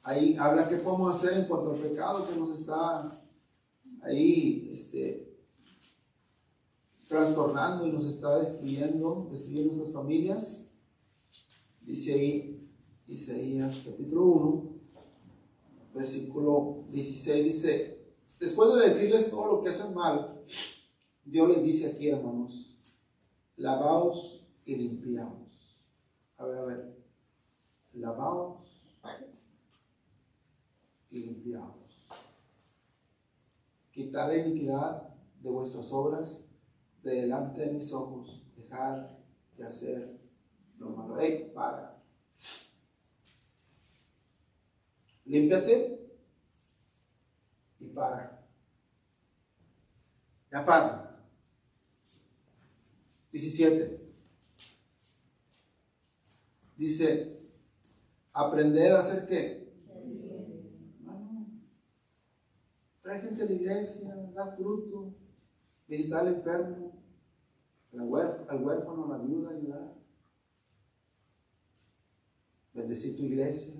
ahí habla qué podemos hacer en cuanto al pecado que nos está ahí trastornando y nos está destruyendo nuestras familias. Dice ahí, Isaías capítulo 1, versículo 16 dice, después de decirles todo lo que hacen mal, Dios les dice aquí, hermanos, lavaos y limpiaos. A ver, lavaos y limpiaos. Quitar la iniquidad de vuestras obras de delante de mis ojos, dejar de hacer lo malo. ¡Ey, para! Límpiate y para. Ya para. 17. Dice, aprender a hacer ¿qué? Trae gente a la iglesia, da fruto, visitar al enfermo, al huérfano, a la viuda, ayudar. Bendecir tu iglesia,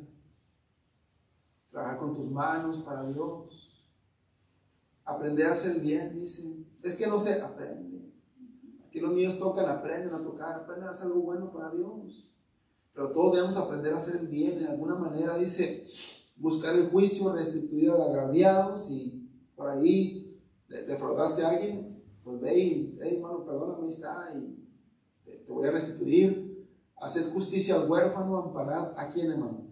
trabajar con tus manos para Dios, aprender a hacer bien, dice. Es que no se aprende. Aquí los niños tocan, aprenden a tocar, aprenden a hacer algo bueno para Dios. Pero todos debemos aprender a hacer el bien en alguna manera, dice. Buscar el juicio, restituir al agraviado. Si por ahí defraudaste a alguien, pues ve y, hey, hermano, perdóname, ahí está, y te voy a restituir. Hacer justicia al huérfano, amparar a quién, hermano,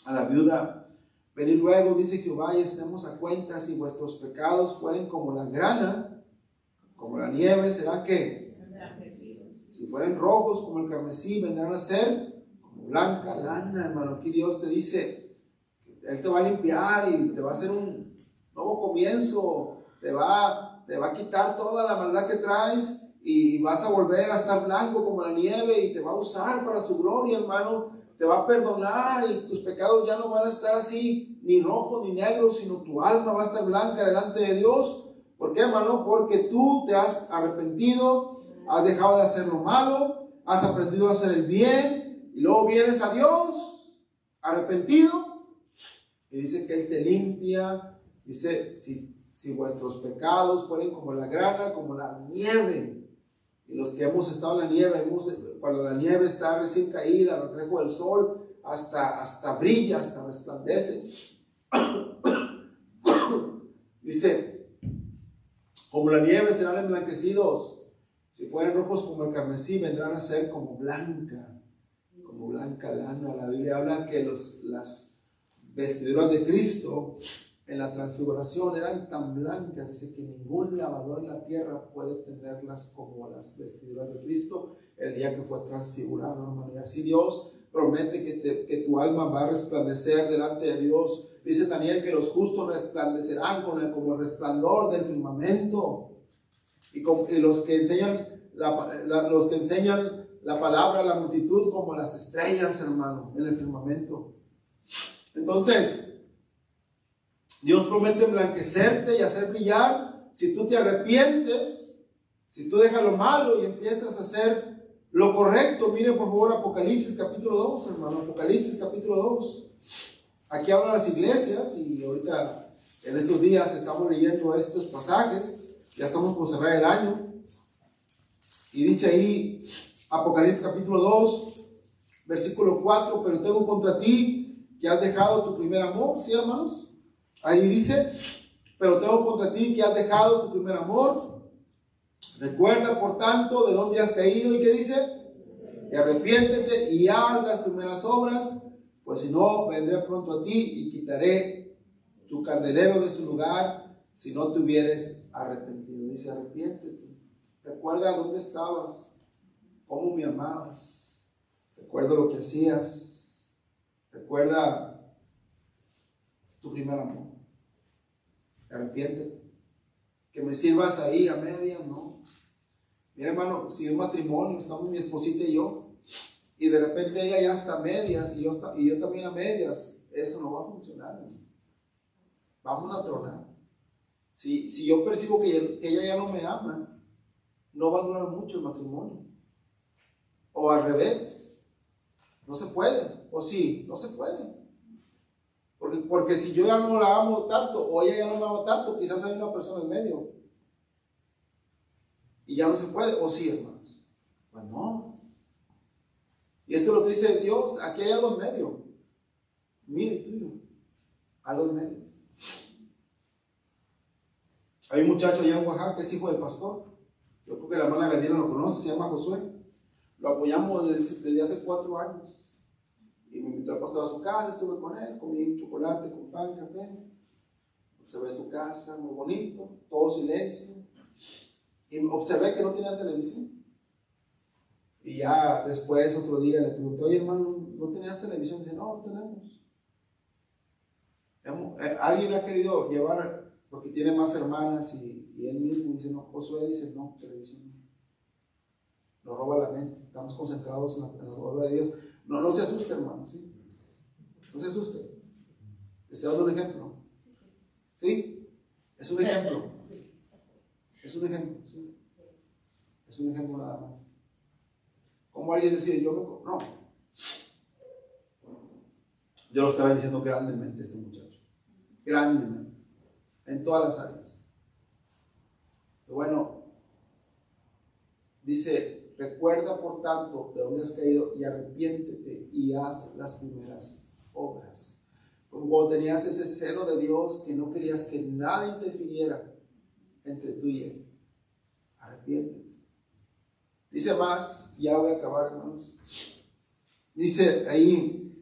a la viuda. Venid luego, dice Jehová, y estemos a cuenta. Si vuestros pecados fueren como la grana, como la nieve, ¿será que? Si fueren rojos como el carmesí, vendrán a ser como blanca lana, hermano. Aquí Dios te dice, Él te va a limpiar y te va a hacer un nuevo comienzo, te va a quitar toda la maldad que traes y vas a volver a estar blanco como la nieve y te va a usar para su gloria, hermano. Te va a perdonar y tus pecados ya no van a estar así, ni rojos ni negros, sino tu alma va a estar blanca delante de Dios. ¿Por qué, hermano? Porque tú te has arrepentido, has dejado de hacer lo malo, has aprendido a hacer el bien y luego vienes a Dios arrepentido y dice que Él te limpia. Dice, si vuestros pecados fueren como la grana, como la nieve. Y los que hemos estado en la nieve, cuando la nieve está recién caída, al reflejo del sol, hasta brilla, hasta resplandece. Dice, como la nieve serán emblanquecidos. Si fueren rojos como el carmesí, vendrán a ser como blanca lana. La Biblia habla que las vestiduras de Cristo en la transfiguración eran tan blancas, dice que ningún lavador en la tierra puede tenerlas como las vestiduras de Cristo el día que fue transfigurado, hermano. Y así Dios promete que tu alma va a resplandecer delante de Dios. Dice Daniel que los justos resplandecerán como el resplandor del firmamento. Y los que enseñan la palabra a la multitud como las estrellas, hermano, en el firmamento. Entonces, Dios promete emblanquecerte y hacer brillar si tú te arrepientes, si tú dejas lo malo y empiezas a hacer lo correcto. Miren por favor Apocalipsis capítulo 2, hermano, Apocalipsis capítulo 2. Aquí hablan las iglesias y ahorita en estos días estamos leyendo estos pasajes, ya estamos por cerrar el año. Y dice ahí Apocalipsis capítulo 2, versículo 4, pero tengo contra ti que has dejado tu primer amor, ¿sí, hermanos? Ahí dice, pero tengo contra ti que has dejado tu primer amor. Recuerda, por tanto, de dónde has caído. ¿Y qué dice? Y arrepiéntete y haz las primeras obras, pues si no, vendré pronto a ti y quitaré tu candelero de su lugar si no te hubieres arrepentido. Dice, arrepiéntete. Recuerda dónde estabas, cómo me amabas. Recuerda lo que hacías. Recuerda tu primer amor. Arrepiéntete. Que me sirvas ahí a medias, no. Mira, hermano, si un matrimonio, estamos mi esposita y yo, y de repente ella ya está a medias y yo también a medias, eso no va a funcionar, hermano. Vamos a tronar. Si yo percibo que ella ya no me ama, no va a durar mucho el matrimonio. O al revés, no se puede. O sí, no se puede. Porque si yo ya no la amo tanto, o ella ya no me ama tanto, quizás hay una persona en medio. Y ya no se puede, o sí, hermanos. Pues no. Y esto es lo que dice Dios. Aquí hay algo en medio, mío y tuyo, algo en medio. Hay un muchacho allá en Oaxaca que es hijo del pastor. Yo creo que la hermana Gadira lo conoce, se llama Josué. Lo apoyamos desde hace 4 años. Y me invitó al pastor a su casa, estuve con él, comí chocolate con pan, café. Observé su casa, muy bonito, todo silencio. Y observé que no tenía televisión. Y ya después, otro día, le pregunté, oye hermano, ¿no tenías televisión? Dice, no, no tenemos. Alguien ha querido llevar, porque tiene más hermanas, y él mismo dice, no, Josué dice, no, televisión no. Nos roba la mente, estamos concentrados en la obra de Dios. No se asuste, hermano, ¿sí? No se asuste. Estoy dando un ejemplo. ¿Sí? Es un ejemplo. Es un ejemplo, ¿sí? Es un ejemplo nada más. Como alguien decide, no. Yo lo estaba diciendo grandemente este muchacho. Grandemente. En todas las áreas. Y bueno, dice, recuerda por tanto de dónde has caído y arrepiéntete y haz las primeras obras. Como cuando tenías ese celo de Dios que no querías que nada interfiriera entre tú y Él. Arrepiéntete. Dice más, ya voy a acabar, hermanos. Dice ahí,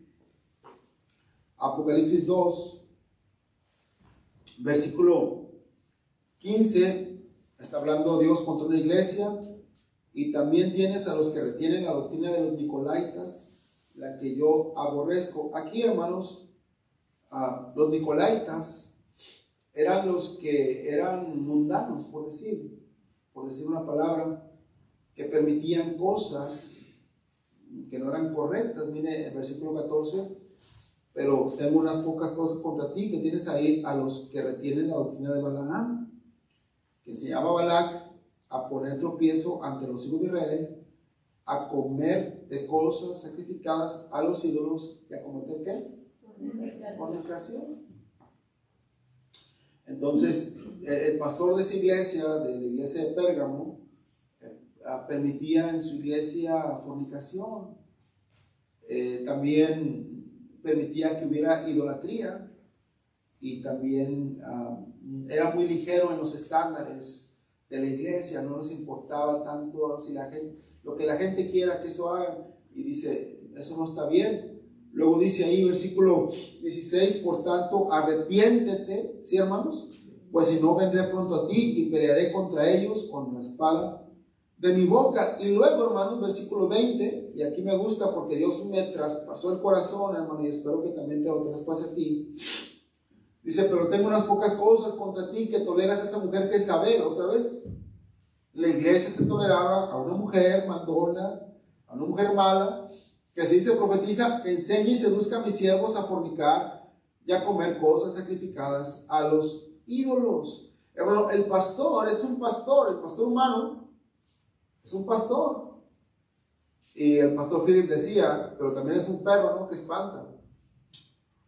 Apocalipsis 2, versículo 15, está hablando Dios contra una iglesia, y también tienes a los que retienen la doctrina de los Nicolaitas, la que yo aborrezco. Aquí, hermanos, los Nicolaitas eran los que eran mundanos, por decir una palabra, que permitían cosas que no eran correctas. Mire el versículo 14, pero tengo unas pocas cosas contra ti, que tienes ahí a los que retienen la doctrina de Balaam, que enseñaba a Balac a poner tropiezo ante los hijos de Israel, a comer de cosas sacrificadas a los ídolos y a cometer ¿qué? Fornicación. Entonces el pastor de esa iglesia, de la iglesia de Pérgamo, permitía en su iglesia fornicación. También permitía que hubiera idolatría, y también era muy ligero en los estándares de la iglesia. No les importaba tanto si lo que la gente quiera que eso haga, y dice, eso no está bien. Luego dice ahí, versículo 16, por tanto, arrepiéntete, ¿sí, hermanos? Pues si no, vendré pronto a ti y pelearé contra ellos con la espada de mi boca. Y luego, hermanos, versículo 20, y aquí me gusta porque Dios me traspasó el corazón, hermano, y espero que también te lo traspase a ti. Dice, pero tengo unas pocas cosas contra ti, que toleras a esa mujer que es Isabel. Otra vez, la iglesia se toleraba a una mujer mandona, a una mujer mala, que así se profetiza, que enseñe y seduzca a mis siervos a fornicar y a comer cosas sacrificadas a los ídolos. Hermano, el pastor es un pastor, el pastor humano es un pastor. Y el pastor Philip decía, pero también es un perro, ¿no?, que espanta.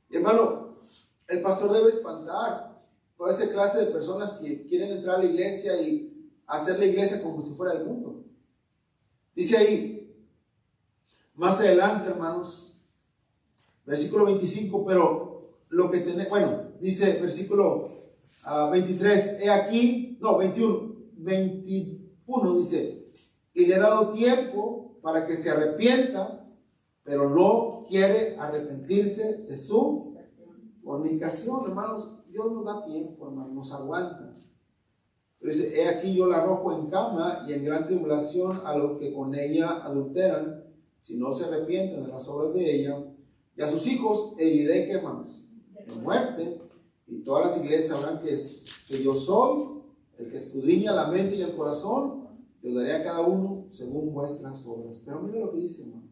Y hermano, el pastor debe espantar toda esa clase de personas que quieren entrar a la iglesia y hacer la iglesia como si fuera el mundo. Dice ahí, más adelante, hermanos, versículo 25, pero lo que tenemos, bueno, dice versículo 23, he aquí, no, 21 dice, y le he dado tiempo para que se arrepienta, pero no quiere arrepentirse de su fornicación. Hermanos, Dios nos da tiempo, hermanos, nos aguanta. Pero dice, he aquí yo la arrojo en cama y en gran tribulación a los que con ella adulteran, si no se arrepienten de las obras de ella, y a sus hijos heriré, ¿qué, hermanos? De muerte. Y todas las iglesias sabrán que yo soy el que escudriña la mente y el corazón. Yo daré a cada uno según vuestras obras. Pero mira lo que dice, hermano.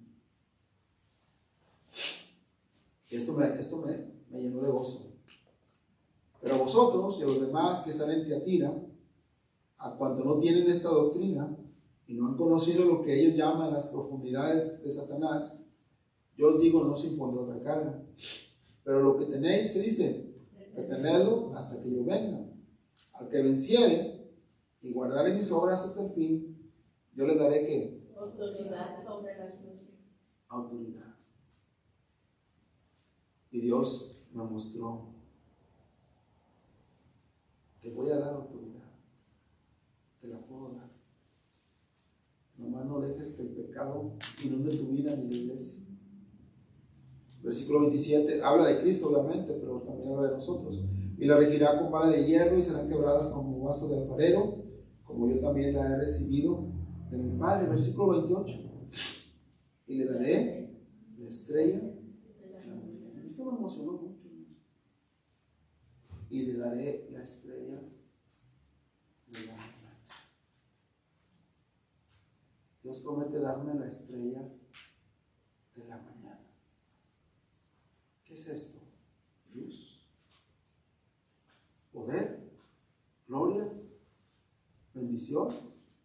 Esto me llenó de gozo. Pero a vosotros y a los demás que están en Tiatira, a cuanto no tienen esta doctrina y no han conocido lo que ellos llaman las profundidades de Satanás, yo os digo, no se impondrá otra carga. Pero lo que tenéis, ¿qué dice? Retenedlo hasta que yo venga. Al que venciere y guardare mis obras hasta el fin, yo le daré ¿qué? Autoridad sobre las nubes. autoridad. Y Dios me mostró, te voy a dar autoridad, te la puedo dar. Nomás no dejes que el pecado inunde tu vida ni la iglesia. Versículo 27, habla de Cristo obviamente, pero también habla de nosotros. Y la regirá con vara de hierro y serán quebradas como vaso de alfarero, como yo también la he recibido de mi Padre. Versículo 28, y le daré la estrella de la mañana. Esto me emocionó mucho. Y le daré la estrella de la mañana. Dios promete darme la estrella de la mañana. ¿Qué es esto? Luz, poder, gloria, bendición,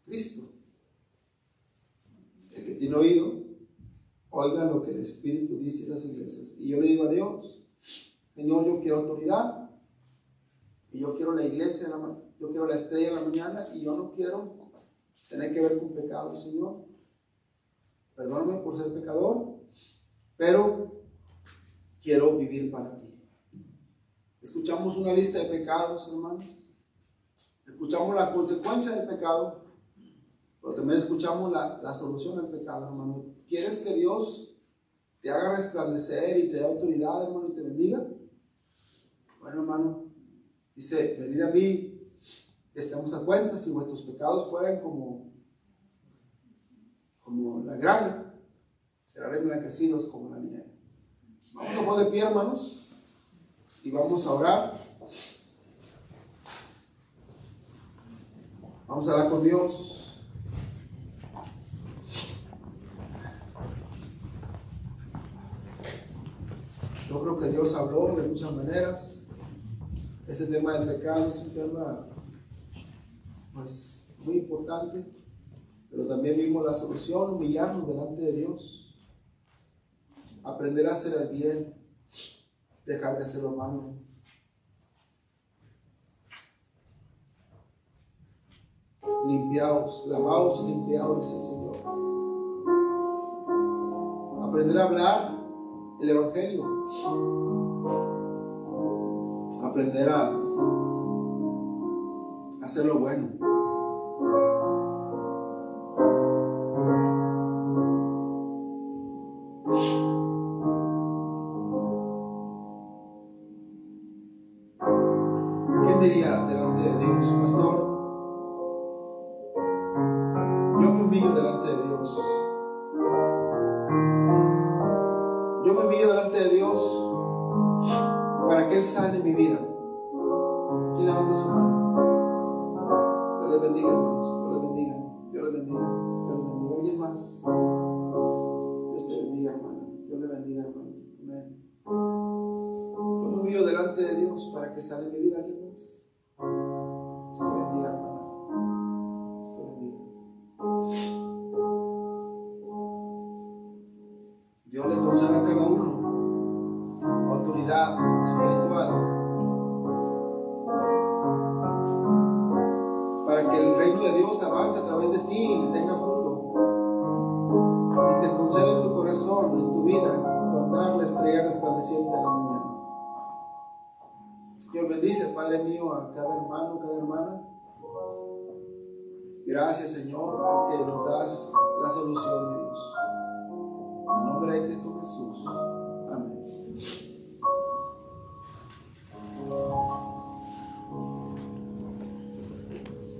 Cristo. El que tiene oído, oiga lo que el Espíritu dice en las iglesias. Y yo le digo a Dios, Señor, yo quiero autoridad, y yo quiero la iglesia, yo quiero la estrella de la mañana, y yo no quiero tener que ver con pecado, Señor. Perdóname por ser pecador, pero quiero vivir para ti. Escuchamos una lista de pecados, hermanos. Escuchamos la consecuencia del pecado, pero también escuchamos la solución al pecado, hermano. ¿Quieres que Dios te haga resplandecer y te dé autoridad, hermano, y te bendiga? Bueno, hermano, dice, venid a mí, que estemos a cuenta, si vuestros pecados fueran como la grana, serán emblanquecidos como la nieve. Vamos a poner de pie, hermanos, y vamos a orar. Vamos a hablar con Dios. Yo creo que Dios habló de muchas maneras. Este tema del pecado es un tema, pues, muy importante, pero también vimos la solución: humillarnos delante de Dios, aprender a hacer el bien, dejar de hacer lo malo. Limpiados, lavados y limpiados, dice el Señor. Aprender a hablar el Evangelio. Aprender a hacer lo bueno. ¿Quién diría delante de Dios, pastor? Yo me humillo delante de Dios. Yo me humillo delante de Dios para que Él sane mi vida. ¿Quién levanta su mano? Dios les bendiga, hermanos. Dios les bendiga. Dios les bendiga. Dios les bendiga. ¿Alguien más? Dios te bendiga, hermano. Dios le bendiga, hermano. Amén. Yo me humillo delante de Dios para que sane mi vida. ¿Alguien más? Dios te bendiga, hermano. Dios te bendiga. Dios le conceda a cada uno autoridad espiritual para que el reino de Dios avance a través de ti y tenga fruto, y te conceda en tu corazón, en tu vida, tu andar, la estrella resplandeciente de la mañana. Señor, bendice, Padre mío, a cada hermano, cada hermana. Gracias, Señor, porque nos das la solución, mi Dios. En el nombre de Cristo Jesús.